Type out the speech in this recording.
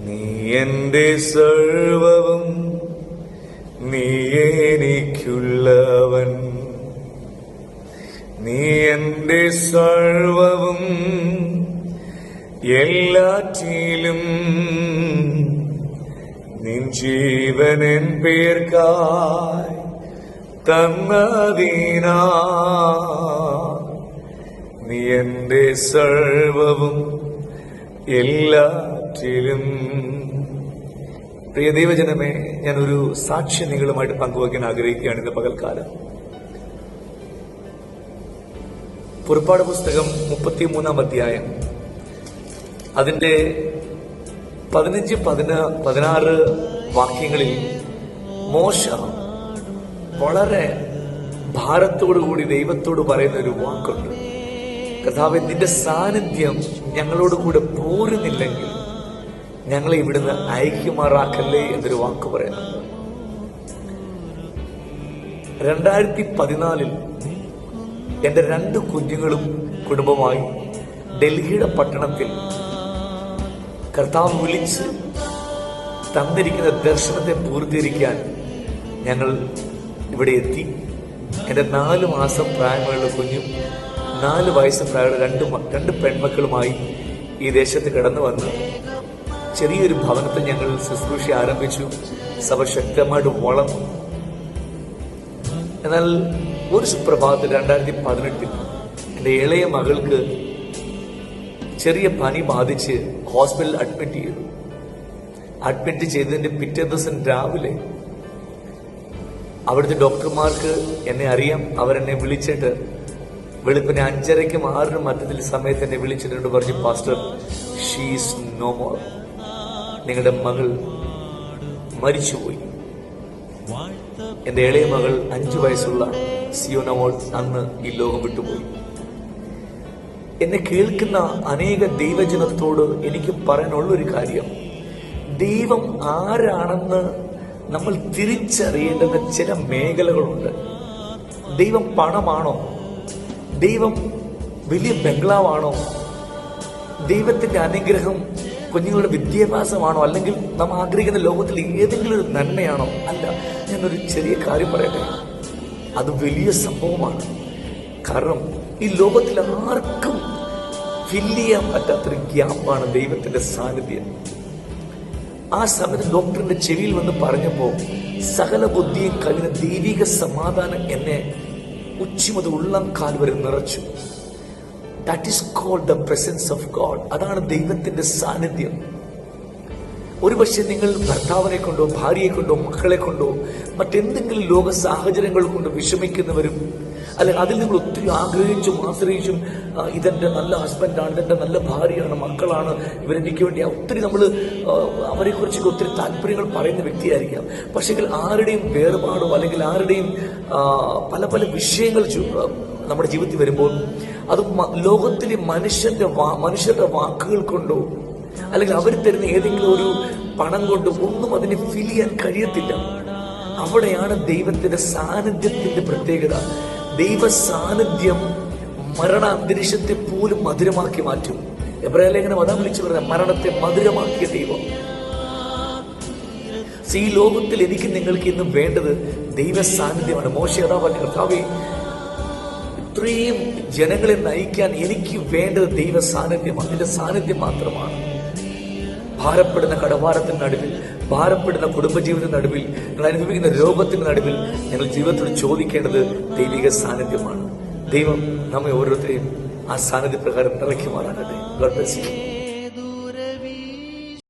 നീ എന്റെ സർവവും, നീ എനിക്കുള്ളവൻ. നീ എന്റെ സർവവും, എല്ലാറ്റിലും നിൻ ജീവനൻ പേർക്കായി തന്നതിനാ. നീ എന്റെ സർവവും എല്ലാറ്റിലും. പ്രിയ ദൈവജനമേ, ഞാനൊരു സാക്ഷ്യം നിങ്ങളുമായിട്ട് പങ്കുവയ്ക്കാൻ ആഗ്രഹിക്കുകയാണ് ഇന്ന് പകൽക്കാലം. പുറപ്പാട് പുസ്തകം 33-ാം അധ്യായം അതിന്റെ 15-16 വാക്യങ്ങളിൽ മോശ വളരെ ഭാരത്തോടുകൂടി ദൈവത്തോട് പറയുന്ന ഒരു വാക്കുണ്ട്. കർത്താവേ, നിന്റെ സാന്നിധ്യം ഞങ്ങളോട് കൂടെ പോരുന്നില്ലെങ്കിൽ ഞങ്ങളെ ഇവിടുന്ന് അയക്കുമാറാക്കല്ലേ എന്നൊരു വാക്ക് പറയുന്നുണ്ട്. 2014 എന്റെ 2 കുഞ്ഞുങ്ങളും കുടുംബമായി ഡൽഹിയുടെ പട്ടണത്തിൽ കർത്താവ് വിളിച്ച് തന്നിരിക്കുന്ന ദർശനത്തെ പൂർത്തീകരിക്കാൻ ഞങ്ങൾ ഇവിടെ എത്തി. എന്റെ 4 മാസം പ്രായമുള്ള കുഞ്ഞും 4 വയസ്സ് പ്രായമുള്ള 2 പെൺമക്കളുമായി ഈ ദേശത്ത് കടന്നു വന്ന് ചെറിയൊരു ഭവനത്തിൽ ഞങ്ങൾ ശുശ്രൂഷ ആരംഭിച്ചു. സഭ ശക്തമായിട്ട് വളർന്നു. എന്നാൽ ഒരു സുപ്രഭാതത്തിൽ 2018 എന്റെ ഇളയ മകൾക്ക് ചെറിയ പനി ബാധിച്ച് ഹോസ്പിറ്റലിൽ അഡ്മിറ്റ് ചെയ്തതിന്റെ പിറ്റേ ദിവസം രാവിലെ അവിടുത്തെ ഡോക്ടർമാർക്ക് എന്നെ അറിയാം. അവരെന്നെ വിളിച്ചിട്ട് വെളുപ്പിന് 5:30-ക്കും 6-നും മധ്യത്തിൽ സമയത്ത് എന്നെ വിളിച്ചിട്ടുണ്ട്. പറഞ്ഞു, പാസ്റ്റർ, ഷീസ് നോ മോർ. നിങ്ങളുടെ മകൾ മരിച്ചുപോയി. എന്റെ ഇളയ മകൾ 5 വയസ്സുള്ള സിയോനമോൾ അന്ന് ഈ ലോകം വിട്ടുപോയി. എന്നെ കേൾക്കുന്ന അനേക ദൈവജനത്തോട് എനിക്ക് പറയാനുള്ളൊരു കാര്യം, ദൈവം ആരാണെന്ന് നമ്മൾ തിരിച്ചറിയേണ്ടുന്ന ചില മേഖലകളുണ്ട്. ദൈവം പണമാണോ? ദൈവം വലിയ ബംഗ്ലാവാണോ? ദൈവത്തിന്റെ അനുഗ്രഹം കുഞ്ഞുങ്ങളുടെ വിദ്യാഭ്യാസമാണോ? അല്ലെങ്കിൽ നാം ആഗ്രഹിക്കുന്ന ലോകത്തിൽ ഏതെങ്കിലും ഒരു നന്മയാണോ? അല്ല. ഞാനൊരു ചെറിയ കാര്യം പറയട്ടെ, അത് വലിയ സംഭവമാണ്. കാരണം ഈ ലോകത്തിൽ ആർക്കും ഫില്ല് ചെയ്യാൻ പറ്റാത്തൊരു ഗ്യാപ്പാണ് ദൈവത്തിന്റെ സാന്നിധ്യം. ആ സമയത്ത് ഡോക്ടറിന്റെ ചെവിയിൽ വന്ന് പറഞ്ഞപ്പോ സകല ബുദ്ധിയും കഴിയുന്ന ദൈവിക സമാധാനം എന്നെ ഉച്ചി ഉള്ളം കാൽ വരെ നിറച്ചു. That is called the presence of God. അതാണ് ദൈവത്തിന്റെ സാന്നിധ്യം. ഒരുപക്ഷെ നിങ്ങൾ ഭർത്താവിനെ കൊണ്ടോ ഭാര്യയെ കൊണ്ടോ മക്കളെ കൊണ്ടോ മറ്റെന്തെങ്കിലും ലോക സാഹചര്യങ്ങൾ കൊണ്ട് വിഷമിക്കുന്നവരും, അല്ലെങ്കിൽ അതിൽ നിങ്ങൾ ഒത്തിരി ആഗ്രഹിച്ചും ആശ്രയിച്ചും ഇതെന്റെ നല്ല ഹസ്ബൻഡാണ്, ഇതെന്റെ നല്ല ഭാര്യയാണ്, മക്കളാണ്, ഇവരെനിക്ക് വേണ്ടി ഒത്തിരി നമ്മൾ അവരെ കുറിച്ചൊക്കെ ഒത്തിരി താല്പര്യങ്ങൾ പറയുന്ന വ്യക്തിയായിരിക്കാം. പക്ഷേ ആരുടെയും വേർപാടോ അല്ലെങ്കിൽ ആരുടെയും പല പല വിഷയങ്ങൾ നമ്മുടെ ജീവിതത്തിൽ വരുമ്പോൾ അത് ലോകത്തിലെ മനുഷ്യരുടെ വാക്കുകൾ കൊണ്ടോ അല്ലെങ്കിൽ അവർ തരുന്ന ഏതെങ്കിലും ഒരു പണം കൊണ്ടോ ഒന്നും അതിനെ ഫിൽ ചെയ്യാൻ കഴിയത്തില്ല. അവിടെയാണ് ദൈവത്തിന്റെ സാന്നിധ്യത്തിന്റെ പ്രത്യേകത. ദൈവ സാന്നിധ്യം മരണ അന്തരീക്ഷത്തെ പോലും മധുരമാക്കി മാറ്റും. എബ്രായലേഖനം അതാ വിളിച്ചു പറഞ്ഞ മരണത്തെ മധുരമാക്കിയ ദൈവം. ഈ ലോകത്തിൽ എനിക്ക് നിങ്ങൾക്ക് ഇന്നും വേണ്ടത് ദൈവ സാന്നിധ്യമാണ്. മോശ അതാ പറഞ്ഞ, കർത്താവേ, ഇത്രയും ജനങ്ങളെ നയിക്കാൻ എനിക്ക് വേണ്ടത് ദൈവ സാന്നിധ്യമാണ്, അതിന്റെ സാന്നിധ്യം മാത്രമാണ്. ഭാരപ്പെടുന്ന കടഭാരത്തിന് നടുവിൽ, ഭാരപ്പെടുന്ന കുടുംബജീവിതത്തിന് നടുവിൽ, നിങ്ങൾ അനുഭവിക്കുന്ന രോഗത്തിന് നടുവിൽ ഞങ്ങൾ ജീവിതത്തിൽ ചോദിക്കേണ്ടത് ദൈവിക സാന്നിധ്യമാണ്. ദൈവം നമ്മെ ഓരോരുത്തരെയും ആ സാന്നിധ്യ പ്രകാരം നിറയ്ക്കുമാറാകട്ടെ. God bless you.